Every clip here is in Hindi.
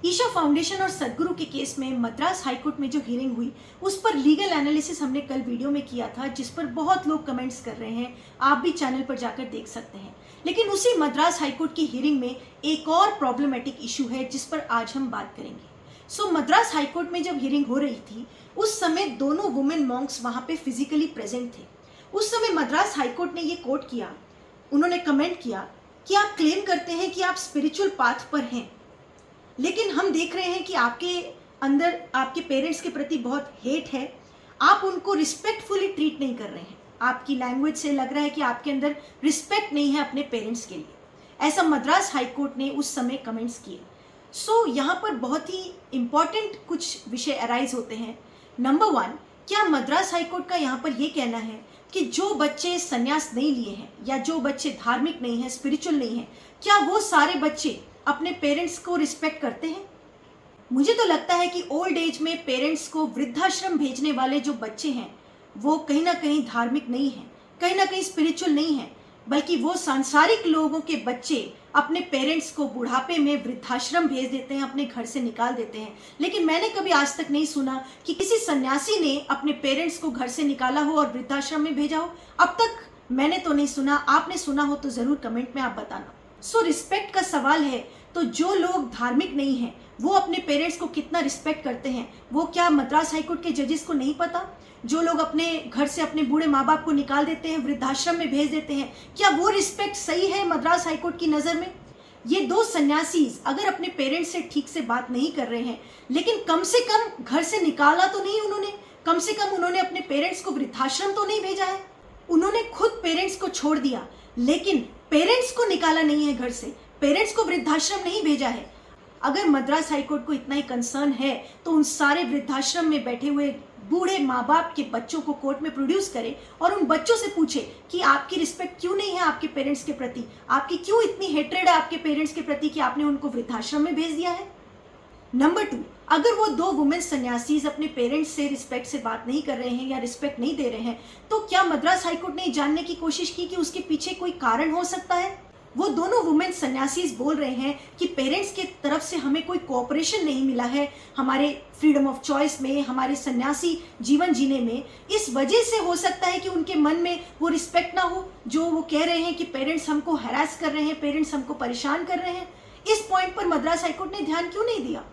ईशा फाउंडेशन और सदगुरु के केस में मद्रास हाईकोर्ट में जो हियरिंग हुई उस पर लीगल एनालिसिस हमने कल वीडियो में किया था, जिस पर बहुत लोग कमेंट्स कर रहे हैं। आप भी चैनल पर जाकर देख सकते हैं। लेकिन उसी मद्रास हाईकोर्ट की हियरिंग में एक और प्रॉब्लमेटिक इशू है जिस पर आज हम बात करेंगे। मद्रास हाईकोर्ट में जब हियरिंग हो रही थी उस समय दोनों वुमेन मॉन्क्स वहां पे फिजिकली प्रेजेंट थे। उस समय मद्रास हाईकोर्ट ने ये कोट किया, उन्होंने कमेंट किया कि आप क्लेम करते हैं कि आप स्पिरिचुअल पाथ पर हैं, लेकिन हम देख रहे हैं कि आपके अंदर आपके पेरेंट्स के प्रति बहुत हेट है, आप उनको रिस्पेक्टफुली ट्रीट नहीं कर रहे हैं। आपकी लैंग्वेज से लग रहा है कि आपके अंदर रिस्पेक्ट नहीं है अपने पेरेंट्स के लिए। ऐसा मद्रास हाईकोर्ट ने उस समय कमेंट्स किए। यहाँ पर बहुत ही इंपॉर्टेंट कुछ विषय अराइज होते हैं। नंबर 1, क्या मद्रास हाईकोर्ट का यहाँ पर यह कहना है कि जो बच्चे संन्यास नहीं लिए हैं या जो बच्चे धार्मिक नहीं हैं, स्पिरिचुअल नहीं हैं, क्या वो सारे बच्चे अपने पेरेंट्स को रिस्पेक्ट करते हैं? मुझे तो लगता है कि ओल्ड एज में पेरेंट्स को वृद्धाश्रम भेजने वाले जो बच्चे हैं वो कहीं ना कहीं धार्मिक नहीं हैं, कहीं ना कहीं स्पिरिचुअल नहीं हैं, बल्कि वो सांसारिक लोगों के बच्चे अपने पेरेंट्स को बुढ़ापे में वृद्धाश्रम भेज देते हैं, अपने घर से निकाल देते हैं। लेकिन मैंने कभी आज तक नहीं सुना कि किसी सन्यासी ने अपने पेरेंट्स को घर से निकाला हो और वृद्धाश्रम में भेजा हो। अब तक मैंने तो नहीं सुना। आपने सुना हो तो जरूर कमेंट में आप बताना। रिस्पेक्ट का सवाल है तो जो लोग धार्मिक नहीं हैं वो अपने पेरेंट्स को कितना रिस्पेक्ट करते हैं, वो क्या मद्रास हाईकोर्ट के जजेस को नहीं पता? जो लोग अपने घर से अपने बूढ़े माँ बाप को निकाल देते हैं, वृद्धाश्रम में भेज देते हैं, क्या वो रिस्पेक्ट सही है मद्रास हाईकोर्ट की नज़र में? ये दो सन्यासीज अगर अपने पेरेंट्स से ठीक से बात नहीं कर रहे हैं, लेकिन कम से कम घर से निकाला तो नहीं उन्होंने, कम से कम उन्होंने अपने पेरेंट्स को वृद्धाश्रम तो नहीं भेजा है। उन्होंने खुद पेरेंट्स को छोड़ दिया, लेकिन पेरेंट्स को निकाला नहीं है घर से, पेरेंट्स को वृद्धाश्रम नहीं भेजा है। अगर मद्रास हाईकोर्ट को इतना ही कंसर्न है तो उन सारे वृद्धाश्रम में बैठे हुए बूढ़े माँ बाप के बच्चों को कोर्ट में प्रोड्यूस करे और उन बच्चों से पूछे कि आपकी रिस्पेक्ट क्यों नहीं है आपके पेरेंट्स के प्रति, आपकी क्यों इतनी हेट्रेड है आपके पेरेंट्स के प्रति कि आपने उनको वृद्धाश्रम में भेज दिया है। नंबर 2, अगर वो दो वुमेन सन्यासीज अपने पेरेंट्स से रिस्पेक्ट से बात नहीं कर रहे हैं या रिस्पेक्ट नहीं दे रहे हैं, तो क्या मद्रास हाईकोर्ट ने जानने की कोशिश की कि उसके पीछे कोई कारण हो सकता है? वो दोनों वुमेन सन्यासीज बोल रहे हैं कि पेरेंट्स की तरफ से हमें कोई कोऑपरेशन नहीं मिला है हमारे फ्रीडम ऑफ चॉइस में, हमारे सन्यासी जीवन जीने में। इस वजह से हो सकता है कि उनके मन में वो रिस्पेक्ट ना हो जो वो कह रहे हैं कि पेरेंट्स हमको हैरास कर रहे हैं, पेरेंट्स हमको परेशान कर रहे हैं। इस पॉइंट पर मद्रास हाईकोर्ट ने ध्यान क्यों नहीं दिया?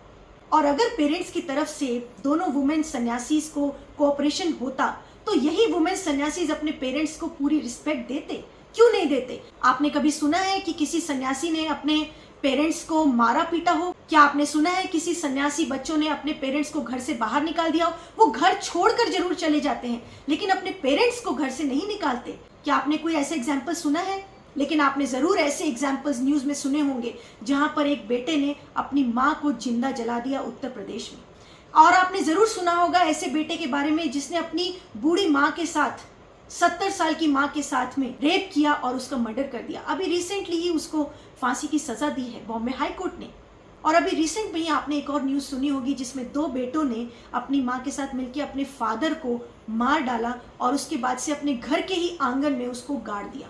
और अगर पेरेंट्स की तरफ से दोनों वुमेन सन्यासीज को कोऑपरेशन होता तो यही वुमेन सन्यासीज अपने पेरेंट्स को पूरी रिस्पेक्ट देते, क्यों नहीं देते? आपने कभी सुना है कि किसी सन्यासी ने अपने पेरेंट्स को मारा पीटा हो? क्या आपने सुना है किसी सन्यासी बच्चों ने अपने पेरेंट्स को घर से बाहर निकाल दिया हो? वो घर छोड़कर जरूर चले जाते हैं लेकिन अपने पेरेंट्स को घर से नहीं निकालते। क्या आपने कोई ऐसे एग्जाम्पल सुना है? लेकिन आपने जरूर ऐसे एग्जाम्पल्स न्यूज में सुने होंगे जहां पर एक बेटे ने अपनी माँ को जिंदा जला दिया उत्तर प्रदेश में। और आपने जरूर सुना होगा ऐसे बेटे के बारे में जिसने अपनी बूढ़ी माँ के साथ 70 साल की माँ के साथ में रेप किया और उसका मर्डर कर दिया। अभी रिसेंटली ही उसको फांसी की सजा दी है बॉम्बे हाई कोर्ट ने। और अभी रिसेंट में ही आपने एक और न्यूज सुनी होगी जिसमें दो बेटों ने अपनी माँ के साथ मिलकर अपने फादर को मार डाला और उसके बाद से अपने घर के ही आंगन में उसको गाड़ दिया।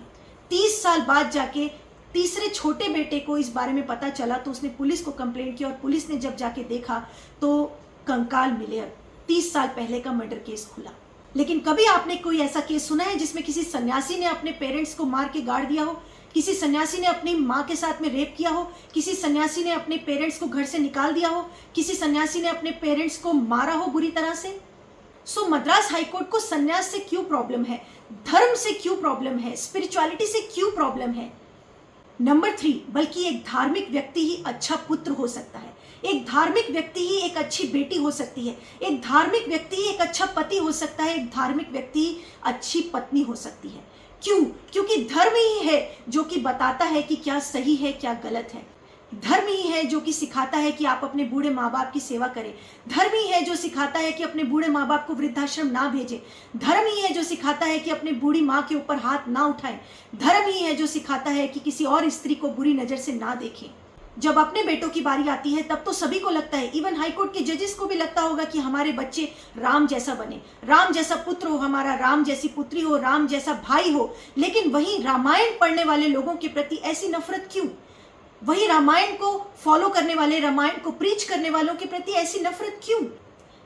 30 साल बाद जाके तीसरे छोटे बेटे को इस बारे में पता चला तो उसने पुलिस को कंप्लेंट किया और पुलिस ने जब जाके देखा तो कंकाल मिले। 30 साल पहले का मर्डर केस खुला। लेकिन कभी आपने कोई ऐसा केस सुना है जिसमें किसी सन्यासी ने अपने पेरेंट्स को मार के गाड़ दिया हो, किसी सन्यासी ने अपनी माँ के साथ में रेप किया हो, किसी सन्यासी ने अपने पेरेंट्स को घर से निकाल दिया हो, किसी सन्यासी ने अपने पेरेंट्स को मारा हो बुरी तरह से? मद्रास हाईकोर्ट को सन्यास से क्यों प्रॉब्लम है, धर्म से क्यों प्रॉब्लम है, स्पिरिचुअलिटी से क्यों प्रॉब्लम है? नंबर 3, बल्कि एक धार्मिक व्यक्ति ही अच्छा पुत्र हो सकता है, एक धार्मिक व्यक्ति ही एक अच्छी बेटी हो सकती है, एक धार्मिक व्यक्ति ही एक अच्छा पति हो सकता है, एक धार्मिक व्यक्ति ही अच्छी पत्नी हो सकती है। क्यों? क्योंकि धर्म ही है जो कि बताता है कि क्या सही है क्या गलत है। धर्म ही है जो कि सिखाता है कि आप अपने बूढ़े माँ बाप की सेवा करें। धर्म ही है जो सिखाता है कि अपने बूढ़े माँ बाप को वृद्धाश्रम ना भेजें। धर्म ही है जो सिखाता है कि अपने बूढ़ी माँ के ऊपर हाथ ना उठाएं। धर्म ही है जो सिखाता है कि किसी और स्त्री को बुरी नजर से ना देखें। जब अपने बेटों की बारी आती है तब तो सभी को लगता है, इवन हाईकोर्ट के जजेस को भी लगता होगा कि हमारे बच्चे राम जैसा बने, राम जैसा पुत्र हो हमारा, राम जैसी पुत्री हो, राम जैसा भाई हो। लेकिन वहीं रामायण पढ़ने वाले लोगों के प्रति ऐसी नफरत क्यों? वही रामायण को फॉलो करने वाले, रामायण को प्रीच करने वालों के प्रति ऐसी नफरत क्यों?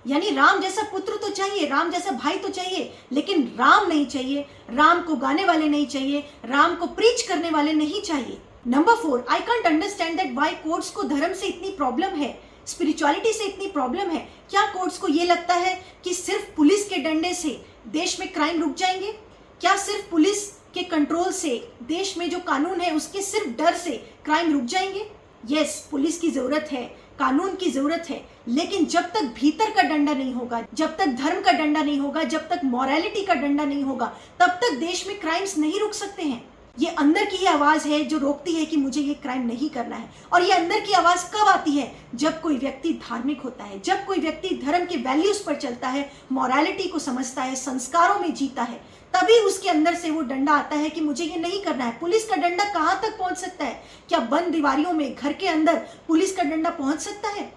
यानी राम जैसा पुत्र तो चाहिए, राम जैसा भाई तो चाहिए, लेकिन राम नहीं चाहिए, राम को गाने वाले नहीं चाहिए, राम को प्रीच करने वाले नहीं चाहिए। Number 4, I can't understand that why courts को धर्म से इतनी प्रॉब्लम है, स्पिरिचुअलिटी से इतनी प्रॉब्लम है। क्या कोर्ट्स को ये लगता है कि सिर्फ पुलिस के डंडे से देश में क्राइम रुक जाएंगे? क्या सिर्फ पुलिस के कंट्रोल से, देश में जो कानून है उसके सिर्फ डर से क्राइम रुक जाएंगे? यस, पुलिस की जरूरत है, कानून की जरूरत है, लेकिन जब तक भीतर का डंडा नहीं होगा, जब तक धर्म का डंडा नहीं होगा, जब तक मॉरलिटी का डंडा नहीं होगा, तब तक देश में क्राइम्स नहीं रुक सकते हैं। ये अंदर की ही आवाज है जो रोकती है कि मुझे ये क्राइम नहीं करना है। और ये अंदर की आवाज कब आती है? जब कोई व्यक्ति धार्मिक होता है, जब कोई व्यक्ति धर्म के वैल्यूज पर चलता है, मॉरलिटी को समझता है, संस्कारों में जीता है, तभी उसके अंदर से वो डंडा आता है कि मुझे ये नहीं करना है। पुलिस का डंडा कहाँ तक पहुंच सकता है? क्या बंद दीवारियों में, घर के अंदर पुलिस का डंडा पहुंच सकता है?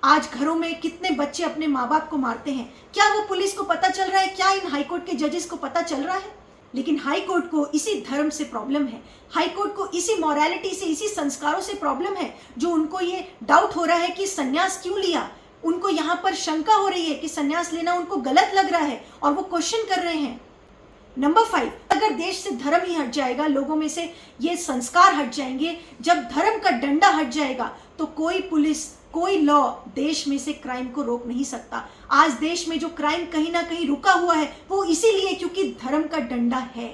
आज घरों में कितने बच्चे अपने माँ बाप को मारते हैं, क्या वो पुलिस को पता चल रहा है? क्या इन हाईकोर्ट के जजेस को पता चल रहा है? लेकिन हाई कोर्ट को इसी धर्म से प्रॉब्लम है, हाई कोर्ट को इसी मॉरलिटी से, इसी संस्कारों से प्रॉब्लम है, जो उनको ये डाउट हो रहा है कि सन्यास क्यों लिया। उनको यहाँ पर शंका हो रही है कि सन्यास लेना उनको गलत लग रहा है और वो क्वेश्चन कर रहे हैं। नंबर 5, अगर देश से धर्म ही हट जाएगा, लोगों में से ये संस्कार हट जाएंगे, जब धर्म का डंडा हट जाएगा, तो कोई पुलिस, कोई लॉ देश में से क्राइम को रोक नहीं सकता। आज देश में जो क्राइम कहीं ना कहीं रुका हुआ है, वो इसीलिए क्योंकि धर्म का डंडा है।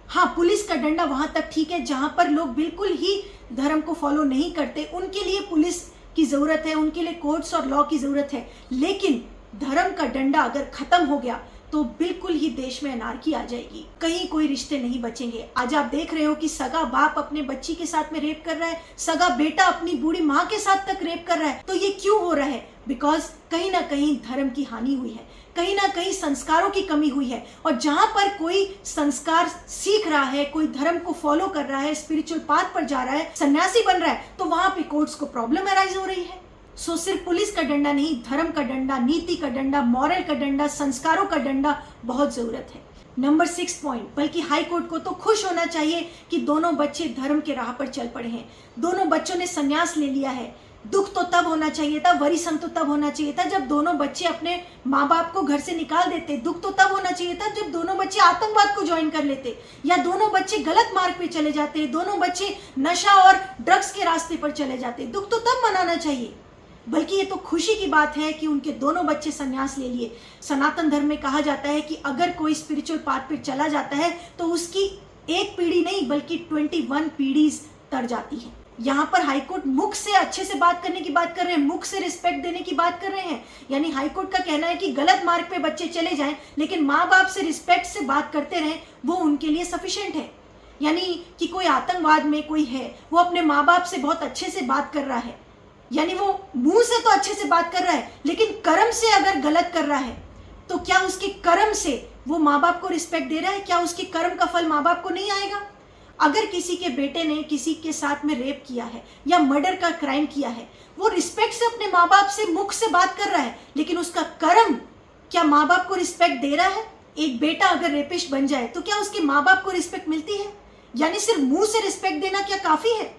हाँ, पुलिस का डंडा वहां तक ठीक है जहां पर लोग बिल्कुल ही धर्म को फॉलो नहीं करते, उनके लिए पुलिस की जरूरत है, उनके लिए कोर्ट्स और लॉ की जरूरत है। लेकिन धर्म का डंडा अगर खत्म हो गया तो बिल्कुल ही देश में अनार्की आ जाएगी, कहीं कोई रिश्ते नहीं बचेंगे। आज आप देख रहे हो कि सगा बाप अपने बच्ची के साथ में रेप कर रहा है, सगा बेटा अपनी बूढ़ी माँ के साथ तक रेप कर रहा है। तो ये क्यों हो रहा है? बिकॉज कहीं ना कहीं धर्म की हानि हुई है, कहीं ना कहीं संस्कारों की कमी हुई है। और जहां पर कोई संस्कार सीख रहा है, कोई धर्म को फॉलो कर रहा है, स्पिरिचुअल पाथ पर जा रहा है, सन्यासी बन रहा है, तो वहां पे कोर्ट्स को प्रॉब्लम अराइज हो रही है। सो सिर्फ पुलिस का डंडा नहीं, धर्म का डंडा, नीति का डंडा, मॉरल का डंडा, संस्कारों का डंडा बहुत जरूरत है। नंबर 6 पॉइंट, बल्कि हाई कोर्ट को तो खुश होना चाहिए कि दोनों बच्चे धर्म के राह पर चल पड़े हैं, दोनों बच्चों ने संन्यास ले लिया है। दुख तो तब होना चाहिए था, वरीसम तो तब होना चाहिए था जब दोनों बच्चे अपने माँ बाप को घर से निकाल देते। दुख तो तब होना चाहिए था जब दोनों बच्चे आतंकवाद को ज्वाइन कर लेते, या दोनों बच्चे गलत मार्ग पे चले जाते, दोनों बच्चे नशा और ड्रग्स के रास्ते पर चले जाते। दुख तो तब मनाना चाहिए, बल्कि ये तो खुशी की बात है कि उनके दोनों बच्चे संन्यास ले लिए। सनातन धर्म में कहा जाता है कि अगर कोई स्पिरिचुअल पाथ पे चला जाता है तो उसकी एक पीढ़ी नहीं बल्कि 21 पीढ़ीज तर जाती है। यहाँ पर हाईकोर्ट मुख से अच्छे से बात करने की बात कर रहे हैं, मुख से रिस्पेक्ट देने की बात कर रहे हैं। यानी हाईकोर्ट का कहना है कि गलत मार्ग पे बच्चे चले जाएं, लेकिन माँ बाप से रिस्पेक्ट से बात करते रहें, वो उनके लिए सफिशिएंट है। यानी कि कोई आतंकवाद में कोई है, वो अपने माँ बाप से बहुत अच्छे से बात कर रहा है, यानी वो मुंह से तो अच्छे से बात कर रहा है, लेकिन कर्म से अगर गलत कर रहा है तो क्या उसके कर्म से वो माँ बाप को रिस्पेक्ट दे रहा है? क्या उसके कर्म का फल माँ बाप को नहीं आएगा? अगर किसी के बेटे ने किसी के साथ में रेप किया है या मर्डर का क्राइम किया है, वो रिस्पेक्ट से अपने माँ बाप से मुख से बात कर रहा है, लेकिन उसका कर्म क्या माँ बाप को रिस्पेक्ट दे रहा है? एक बेटा अगर रेपिस्ट बन जाए तो क्या उसके माँ बाप को रिस्पेक्ट मिलती है? यानी सिर्फ मुंह से रिस्पेक्ट देना क्या काफी है?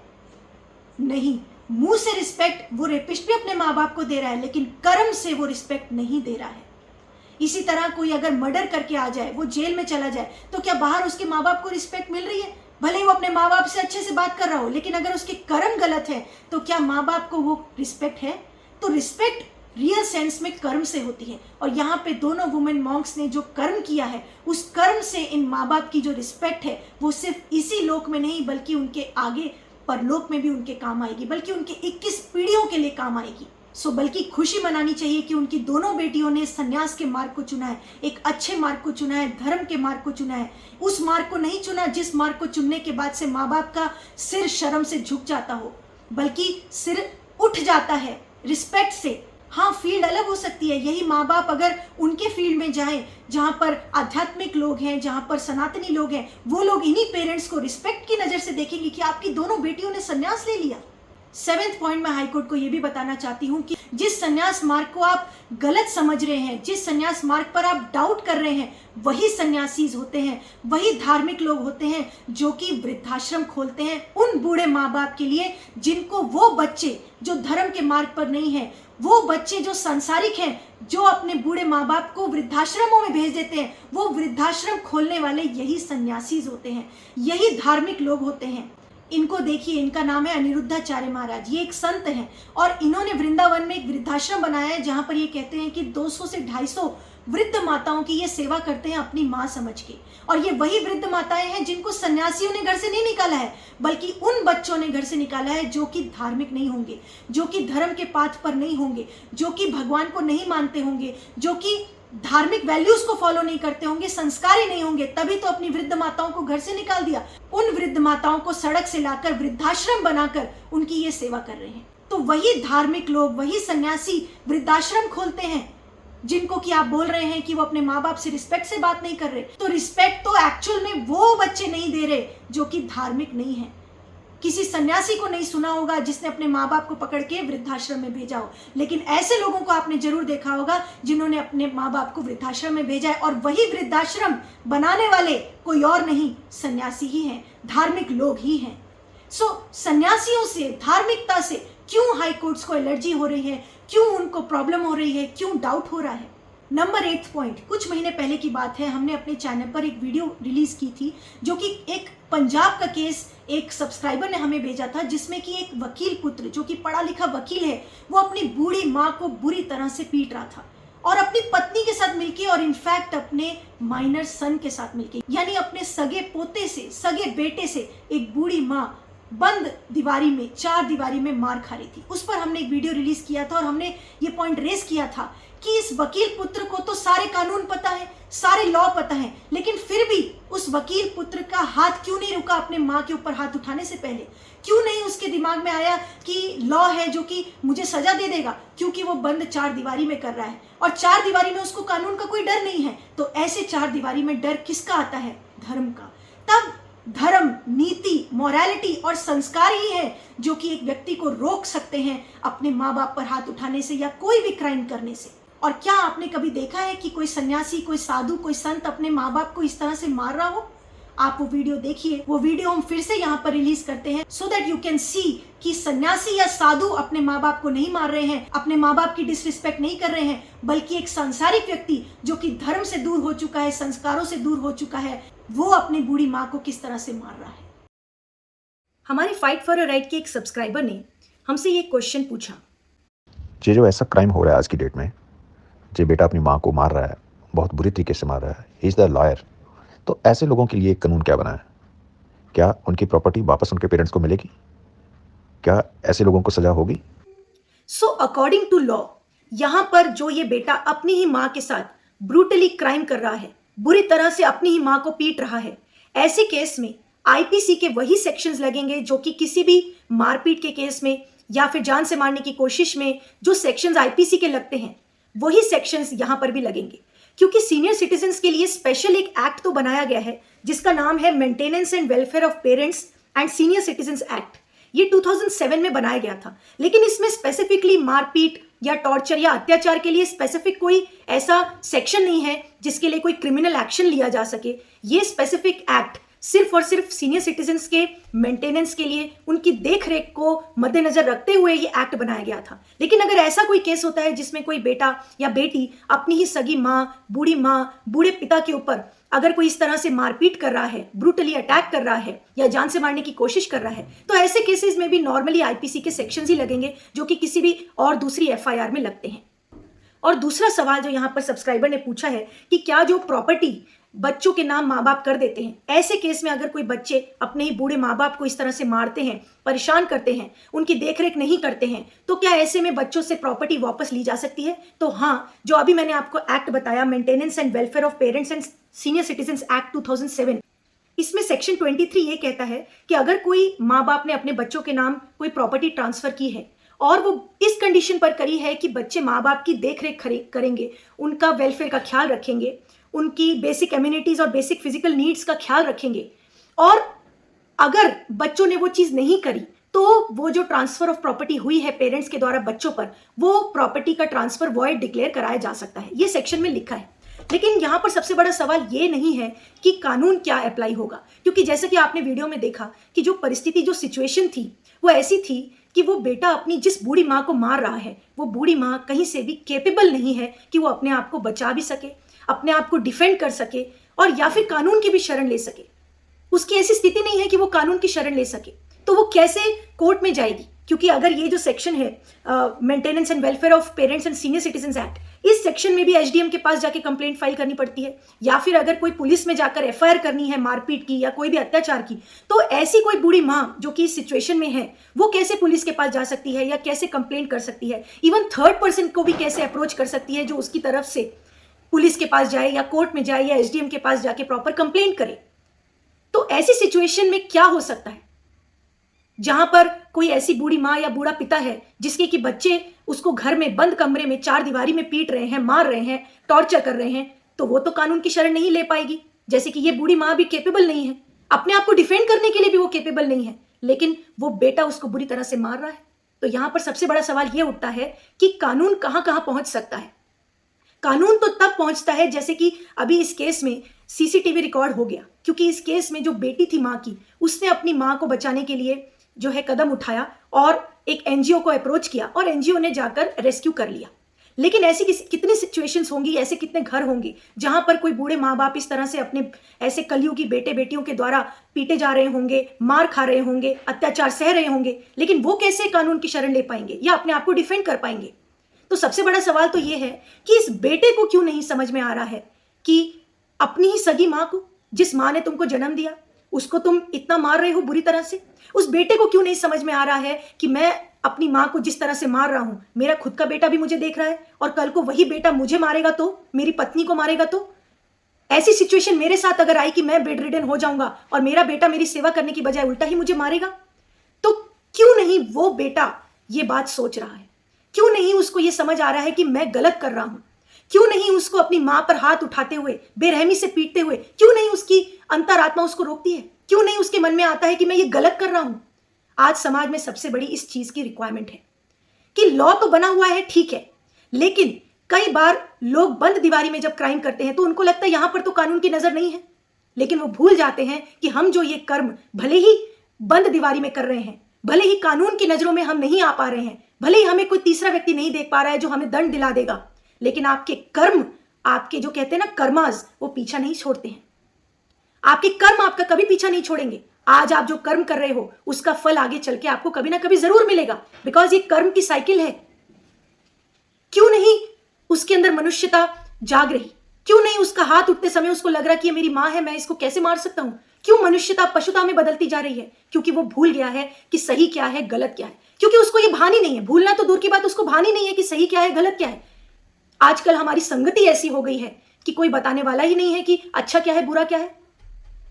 नहीं, मुंह से रिस्पेक्ट वो रेपिस्ट भी अपने माँ बाप को दे रहा है, लेकिन कर्म से वो रिस्पेक्ट नहीं दे रहा है। इसी तरह कोई अगर मर्डर करके आ जाए, वो जेल में चला जाए, तो क्या बाहर उसके माँ बाप को रिस्पेक्ट मिल रही है? भले ही वो अपने माँ बाप से अच्छे से बात कर रहा हो, लेकिन अगर उसके कर्म गलत है तो क्या माँ बाप को वो रिस्पेक्ट है? तो रिस्पेक्ट रियल सेंस में कर्म से होती है। और यहाँ पे दोनों वुमेन मॉन्क्स ने जो कर्म किया है, उस कर्म से इन माँ बाप की जो रिस्पेक्ट है, वो सिर्फ इसी लोक में नहीं बल्कि उनके आगे परलोक में भी उनके काम आएगी, बल्कि उनके 21 पीढ़ियों के लिए काम आएगी। सो बल्कि खुशी मनानी चाहिए कि उनकी दोनों बेटियों ने संन्यास के मार्ग को चुना है, एक अच्छे मार्ग को चुना है, धर्म के मार्ग को चुना है। उस मार्ग को नहीं चुना जिस मार्ग को चुनने के बाद से माँ बाप का सिर शर्म से झुक जाता हो, बल्कि सिर उठ जाता है रिस्पेक्ट से। हाँ, फील्ड अलग हो सकती है, यही माँ बाप अगर उनके फील्ड में जाएं जहाँ पर आध्यात्मिक लोग हैं, जहाँ पर सनातनी लोग हैं, वो लोग इन्हीं पेरेंट्स को रिस्पेक्ट की नज़र से देखेंगे कि आपकी दोनों बेटियों ने संन्यास ले लिया। 7वें पॉइंट में हाईकोर्ट को यह भी बताना चाहती हूं कि जिस संन्यास मार्ग को आप गलत समझ रहे हैं, जिस संन्यास मार्ग पर आप डाउट कर रहे हैं, वही सन्यासी होते हैं, वही धार्मिक लोग होते हैं जो कि वृद्धाश्रम खोलते हैं उन बूढ़े माँ बाप के लिए जिनको वो बच्चे जो धर्म के मार्ग पर नहीं है, वो बच्चे जो सांसारिक हैं, जो अपने बूढ़े माँ बाप को वृद्धाश्रमों में भेज देते हैं, वो वृद्धाश्रम खोलने वाले यही सन्यासी होते हैं, यही धार्मिक लोग होते हैं। इनको देखिए, इनका नाम है अनिरुद्धाचार्य महाराज। ये एक संत हैं और इन्होंने वृंदावन में एक वृद्धाश्रम बनाया है जहां पर ये कहते हैं कि 200 से 250 वृद्ध माताओं की ये सेवा करते हैं अपनी माँ समझ के। और ये वही वृद्ध माताएं हैं जिनको सन्यासियों ने घर से नहीं निकाला है, बल्कि उन बच्चों ने घर से निकाला है जो कि धार्मिक नहीं होंगे, जो कि धर्म के पाथ पर नहीं होंगे, जो कि भगवान को नहीं मानते होंगे, जो कि धार्मिक वैल्यूज को फॉलो नहीं करते होंगे, संस्कारी नहीं होंगे। तभी तो अपनी वृद्ध माताओं को घर से निकाल दिया। उन वृद्ध माताओं को सड़क से लाकर वृद्धाश्रम बनाकर उनकी ये सेवा कर रहे हैं। तो वही धार्मिक लोग, वही सन्यासी वृद्धाश्रम खोलते हैं जिनको कि आप बोल रहे हैं कि वो अपने माँ बाप से रिस्पेक्ट से बात नहीं कर रहे। तो रिस्पेक्ट तो एक्चुअल में वो बच्चे नहीं दे रहे जो कि धार्मिक नहीं है। किसी सन्यासी को नहीं सुना होगा जिसने अपने माँ बाप को पकड़ के वृद्धाश्रम में भेजा हो, लेकिन ऐसे लोगों को आपने जरूर देखा होगा जिन्होंने अपने माँ बाप को वृद्धाश्रम में भेजा है। और वही वृद्धाश्रम बनाने वाले कोई और नहीं, सन्यासी ही हैं, धार्मिक लोग ही हैं। सन्यासियों से, धार्मिकता से क्यों हाई कोर्ट्स को एलर्जी हो रही है, क्यों उनको प्रॉब्लम हो रही है, क्यों डाउट हो रहा है? नंबर 8 पॉइंट, कुछ महीने पहले की बात है, हमने अपने चैनल पर एक वीडियो रिलीज की थी जो कि एक पंजाब का केस एक सब्सक्राइबर ने हमें भेजा था, जिसमें कि एक वकील पुत्र जो कि पढ़ा लिखा वकील है, वो अपनी बूढ़ी माँ को बुरी तरह से पीट रहा था और अपनी पत्नी के साथ मिलके और इनफैक्ट अपने माइनर सन के साथ मिलके, यानी अपने सगे पोते से, सगे बेटे से एक बूढ़ी माँ बंद दीवारी में, 4 दीवारी में मार खा रही थी। उस पर हमने एक वीडियो रिलीज किया था और हमने ये पॉइंट रेस किया था कि इस वकील पुत्र को तो सारे कानून पता है, सारे लॉ पता है, लेकिन फिर भी उस वकील पुत्र का हाथ क्यों नहीं रुका अपने माँ के ऊपर हाथ उठाने से पहले? क्यों नहीं उसके दिमाग में आया कि लॉ है जो कि मुझे सजा दे देगा क्योंकि वो बंद 4 दीवारी में कर रहा है और 4 दीवारी में उसको कानून का कोई डर नहीं है। तो ऐसे 4 दीवारी में डर किसका आता है? धर्म का। तब धर्म, नीति, मोरालिटी और संस्कार ही है जो कि एक व्यक्ति को रोक सकते हैं अपने माँ बाप पर हाथ उठाने से या कोई भी क्राइम करने से। और क्या आपने कभी देखा है कि कोई सन्यासी, कोई साधु, कोई संत अपने माँ बाप को इस तरह से मार रहा हो? आप वो वीडियो देखिए। वो वीडियो हम फिर से यहाँ पर रिलीज करते हैं so that you can see कि सन्यासी या साधु अपने माँ बाप को नहीं मार रहे हैं, अपने माँ बाप की डिसरिस्पेक्ट नहीं कर रहे हैं, बल्कि एक सांसारिक व्यक्ति जो कि धर्म से दूर हो चुका है, संस्कारों से दूर हो चुका है, वो अपनी बूढ़ी माँ को किस तरह से मार रहा है। हमारे फाइट फॉर अ राइट के एक सब्सक्राइबर ने हमसे ये क्वेश्चन पूछा, ये जो ऐसा क्राइम हो रहा है आज की डेट में, जो बेटा अपनी माँ को मार रहा है, बहुत बुरी तरीके से मार रहा है, ही इज़ द लॉयर, तो ऐसे लोगों के लिए एक कानून क्या बना है? क्या उनकी प्रॉपर्टी वापस उनके पेरेंट्स को मिलेगी? क्या ऐसे लोगों को सजा होगी? सो अकॉर्डिंग टू लॉ, यहाँ पर जो ये बेटा अपनी ही माँ के साथ ब्रूटली क्राइम कर रहा है, बुरी तरह से अपनी ही माँ को पीट रहा है, ऐसे केस में आईपीसी के वही सेक्शंस लगेंगे जो कि किसी भी मारपीट के केस में या फिर जान से मारने की कोशिश में जो सेक्शंस आईपीसी के लगते हैं, वही सेक्शंस यहाँ पर भी लगेंगे। क्योंकि सीनियर सिटीजन्स के लिए स्पेशल एक एक्ट तो बनाया गया है जिसका नाम है maintenance and welfare of parents and senior citizens act. ये 2007 में बनाया गया था, लेकिन इसमें स्पेसिफिकली मारपीट या टॉर्चर या अत्याचार के लिए स्पेसिफिक कोई ऐसा सेक्शन नहीं है जिसके लिए कोई क्रिमिनल एक्शन लिया जा सके। ये स्पेसिफिक एक्ट सिर्फ और सिर्फ सीनियर सिटीजन्स के मेंटेनेंस के लिए, उनकी देख रेख को मद्देनजर रखते हुए ये एक्ट बनाया गया था। लेकिन अगर ऐसा कोई केस होता है जिसमें कोई बेटा या बेटी अपनी ही सगी माँ, बूढ़े पिता के ऊपर अगर कोई इस तरह से मारपीट कर रहा है, ब्रूटली अटैक कर रहा है या जान से मारने की कोशिश कर रहा है, तो ऐसे केसेस में भी नॉर्मली आईपीसी के सेक्शंस ही लगेंगे जो कि किसी भी और दूसरी एफआईआर में लगते हैं। और दूसरा सवाल जो यहाँ पर सब्सक्राइबर ने पूछा है कि क्या जो प्रॉपर्टी बच्चों के नाम माँ बाप कर देते हैं, ऐसे केस में अगर कोई बच्चे अपने ही बूढ़े माँ बाप को इस तरह से मारते हैं, परेशान करते हैं, उनकी देखरेख नहीं करते हैं, तो क्या ऐसे में बच्चों से प्रॉपर्टी वापस ली जा सकती है? तो हाँ, जो अभी मैंने आपको एक्ट बताया, maintenance and welfare of parents and senior citizens act 2007, इसमें सेक्शन 23 ये कहता है कि अगर कोई माँ बाप ने अपने बच्चों के नाम कोई प्रॉपर्टी ट्रांसफर की है और वो इस कंडीशन पर करी है कि बच्चे माँ बाप की देखरेख करेंगे, उनका वेलफेयर का ख्याल रखेंगे, उनकी बेसिक एम्यूनिटीज और बेसिक फिजिकल नीड्स का ख्याल रखेंगे, और अगर बच्चों ने वो चीज़ नहीं करी तो वो जो ट्रांसफर ऑफ प्रॉपर्टी हुई है पेरेंट्स के द्वारा बच्चों पर, वो प्रॉपर्टी का ट्रांसफर वॉइड डिक्लेयर कराया जा सकता है। ये सेक्शन में लिखा है। लेकिन यहाँ पर सबसे बड़ा सवाल ये नहीं है कि कानून क्या अप्लाई होगा, क्योंकि जैसे कि आपने वीडियो में देखा कि जो परिस्थिति, जो सिचुएशन थी वो ऐसी थी कि वो बेटा अपनी जिस बूढ़ी माँ को मार रहा है, वो बूढ़ी माँ कहीं से भी कैपेबल नहीं है कि वो अपने आप को बचा भी सके, अपने आप को डिफेंड कर सके और या फिर कानून की भी शरण ले सके। उसकी ऐसी स्थिति नहीं है कि वो कानून की शरण ले सके, तो वो कैसे कोर्ट में जाएगी? क्योंकि अगर ये जो सेक्शन है maintenance and welfare of parents and senior citizen act, इस सेक्शन में भी एसडीएम के पास जाके कंप्लेंट फाइल करनी पड़ती है, या फिर अगर कोई पुलिस में जाकर एफआईआर करनी है मारपीट की या कोई भी अत्याचार की, तो ऐसी कोई बूढ़ी माँ जो कि इस सिचुएशन में है, वो कैसे पुलिस के पास जा सकती है या कैसे कंप्लेंट कर सकती है? इवन थर्ड पर्सन को भी कैसे अप्रोच कर सकती है जो उसकी तरफ से पुलिस के पास जाए या कोर्ट में जाए या एसडीएम के पास जाके प्रॉपर कंप्लेंट करे? तो ऐसी सिचुएशन में क्या हो सकता है जहां पर कोई ऐसी बूढ़ी माँ या बूढ़ा पिता है जिसके कि बच्चे उसको घर में बंद कमरे में चार दीवारी में पीट रहे हैं, मार रहे हैं, टॉर्चर कर रहे हैं, तो वो तो कानून की शरण नहीं ले पाएगी। जैसे कि ये बूढ़ी माँ भी कैपेबल नहीं है, अपने आप को डिफेंड करने के लिए भी वो कैपेबल नहीं है, लेकिन वो बेटा उसको बुरी तरह से मार रहा है। तो यहां पर सबसे बड़ा सवाल ये उठता है कि कानून कहां कहां पहुंच सकता है? कानून तो तब पहुंचता है जैसे कि अभी इस केस में सीसीटीवी रिकॉर्ड हो गया, क्योंकि इस केस में जो बेटी थी माँ की, उसने अपनी माँ को बचाने के लिए जो है कदम उठाया और एक एनजीओ को अप्रोच किया और एनजीओ ने जाकर रेस्क्यू कर लिया। लेकिन ऐसी कितनी सिचुएशंस होंगी, ऐसे कितने घर होंगे जहां पर कोई बूढ़े माँ बाप इस तरह से अपने ऐसे कलयुगी बेटे बेटियों के द्वारा पीटे जा रहे होंगे, मार खा रहे होंगे, अत्याचार सह रहे होंगे, लेकिन वो कैसे कानून की शरण ले पाएंगे या अपने आप को डिफेंड कर पाएंगे? तो सबसे बड़ा सवाल तो ये है कि इस बेटे को क्यों नहीं समझ में आ रहा है कि अपनी ही सगी माँ को, जिस माँ ने तुमको जन्म दिया, उसको तुम इतना मार रहे हो बुरी तरह से। उस बेटे को क्यों नहीं समझ में आ रहा है कि मैं अपनी माँ को जिस तरह से मार रहा हूं, मेरा खुद का बेटा भी मुझे देख रहा है और कल को वही बेटा मुझे मारेगा तो, मेरी पत्नी को मारेगा तो? ऐसी सिचुएशन मेरे साथ अगर आई कि मैं बेड रिडन हो जाऊंगा और मेरा बेटा मेरी सेवा करने की बजाय उल्टा ही मुझे मारेगा, तो क्यों नहीं वो बेटा ये बात सोच रहा है? क्यों नहीं उसको ये समझ आ रहा है कि मैं गलत कर रहा हूं? क्यों नहीं उसको अपनी माँ पर हाथ उठाते हुए, बेरहमी से पीटते हुए, क्यों नहीं उसकी अंतरात्मा उसको रोकती है? क्यों नहीं उसके मन में आता है कि मैं ये गलत कर रहा हूं? आज समाज में सबसे बड़ी इस चीज की रिक्वायरमेंट है कि लॉ तो बना हुआ है, ठीक है, लेकिन कई बार लोग बंद दीवारी में जब क्राइम करते हैं तो उनको लगता है यहां पर तो कानून की नजर नहीं है, लेकिन वो भूल जाते हैं कि हम जो ये कर्म भले ही बंद दीवारी में कर रहे हैं, भले ही कानून की नजरों में हम नहीं आ पा रहे हैं, भले ही हमें कोई तीसरा व्यक्ति नहीं देख पा रहा है जो हमें दंड दिला देगा, लेकिन आपके कर्म, आपके जो कहते हैं ना कर्माज, वो पीछा नहीं छोड़ते हैं। आपके कर्म आपका कभी पीछा नहीं छोड़ेंगे। आज आप जो कर्म कर रहे हो उसका फल आगे चल के आपको कभी ना कभी जरूर मिलेगा, बिकॉज ये कर्म की साइकिल है। क्यों नहीं उसके अंदर मनुष्यता जाग रही? क्यों नहीं उसका हाथ उठते समय उसको लग रहा कि ये मेरी माँ है, मैं इसको कैसे मार सकता हूं? क्यों मनुष्यता पशुता में बदलती जा रही है? क्योंकि वो भूल गया है कि सही क्या है, गलत क्या है। क्योंकि उसको ये भान ही नहीं है, भूलना तो दूर की बात, उसको भान ही नहीं है कि सही क्या है, गलत क्या है। आजकल हमारी संगति ऐसी हो गई है कि कोई बताने वाला ही नहीं है कि अच्छा क्या है, बुरा क्या है।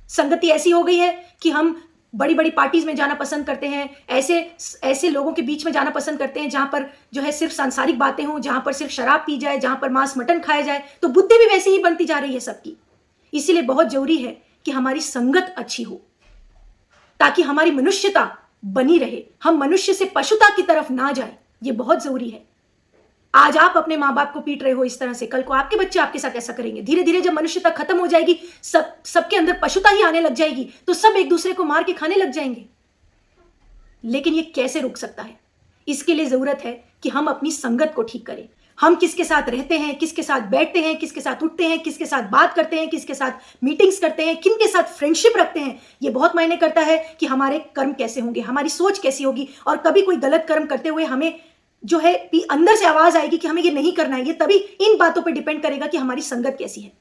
संगति ऐसी हो गई है कि हम बड़ी बड़ी पार्टीज में जाना पसंद करते हैं, ऐसे लोगों के बीच में जाना पसंद करते हैं जहां पर जो है सिर्फ सांसारिक बातें हों, जहां पर सिर्फ शराब पी जाए, जहां पर मांस मटन खाया जाए। तो बुद्धि भी वैसे ही बनती जा रही है सबकी। इसीलिए बहुत जरूरी है कि हमारी संगत अच्छी हो ताकि हमारी मनुष्यता बनी रहे, हम मनुष्य से पशुता की तरफ ना जाए। ये बहुत जरूरी है। आज आप अपने माँ बाप को पीट रहे हो इस तरह से, कल को आपके बच्चे आपके साथ ऐसा करेंगे। धीरे धीरे जब मनुष्यता खत्म हो जाएगी, सबके अंदर पशुता ही आने लग जाएगी, तो सब एक दूसरे को मार के खाने लग जाएंगे। लेकिन ये कैसे रुक सकता है? इसके लिए जरूरत है कि हम अपनी संगत को ठीक करें। हम किसके साथ रहते हैं, किसके साथ बैठते हैं, किसके साथ उठते हैं, किसके साथ बात करते हैं, किसके साथ मीटिंग्स करते हैं, किन के साथ फ्रेंडशिप रखते हैं, ये बहुत मायने करता है कि हमारे कर्म कैसे होंगे, हमारी सोच कैसी होगी। और कभी कोई गलत कर्म करते हुए हमें जो है अंदर से आवाज आएगी कि हमें ये नहीं करना है, ये तभी इन बातों पे डिपेंड करेगा कि हमारी संगत कैसी है।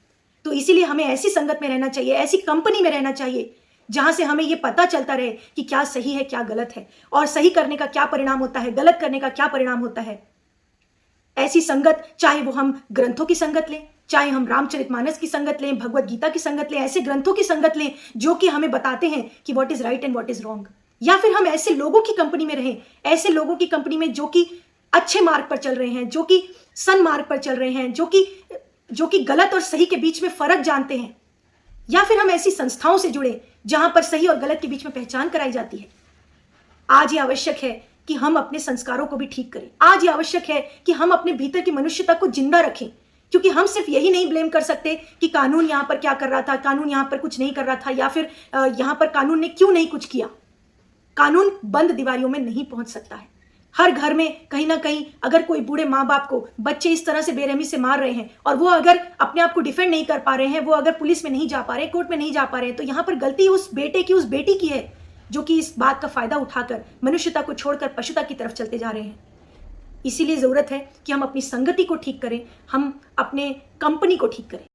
तो इसीलिए हमें ऐसी संगत में रहना चाहिए, ऐसी कंपनी में रहना चाहिए जहां से हमें ये पता चलता रहे कि क्या सही है, क्या गलत है, और सही करने का क्या परिणाम होता है, गलत करने का क्या परिणाम होता है। ऐसी संगत, चाहे वो हम ग्रंथों की संगत लें, चाहे हम रामचरितमानस की संगत लें, भगवत गीता की संगत लें, ऐसे ग्रंथों की संगत लें जो कि हमें बताते हैं कि what is right and what is wrong. या फिर हम ऐसे लोगों की कंपनी में रहें, ऐसे लोगों की कंपनी में जो कि अच्छे मार्ग पर चल रहे हैं, जो कि सन्मार्ग पर चल रहे हैं, जो कि गलत और सही के बीच में फर्क जानते हैं। या फिर हम ऐसी संस्थाओं से जुड़े जहां पर सही और गलत के बीच में पहचान कराई जाती है। आज ये आवश्यक है कि हम अपने संस्कारों को भी ठीक करें। आज ये आवश्यक है कि हम अपने भीतर की मनुष्यता को जिंदा रखें, क्योंकि हम सिर्फ यही नहीं ब्लेम कर सकते कि कानून यहाँ पर क्या कर रहा था, कानून यहाँ पर कुछ नहीं कर रहा था, या फिर यहाँ पर कानून ने क्यों नहीं कुछ किया। कानून बंद दीवारों में नहीं पहुंच सकता है। हर घर में कहीं ना कहीं अगर कोई बूढ़े माँ बाप को बच्चे इस तरह से बेरहमी से मार रहे हैं और वो अगर अपने आप को डिफेंड नहीं कर पा रहे हैं, वो अगर पुलिस में नहीं जा पा रहे, कोर्ट में नहीं जा पा रहे हैं, तो यहाँ पर गलती उस बेटे की, उस बेटी की है जो कि इस बात का फायदा उठाकर मनुष्यता को छोड़कर पशुता की तरफ चलते जा रहे हैं। इसीलिए जरूरत है कि हम अपनी संगति को ठीक करें, हम अपने कंपनी को ठीक करें।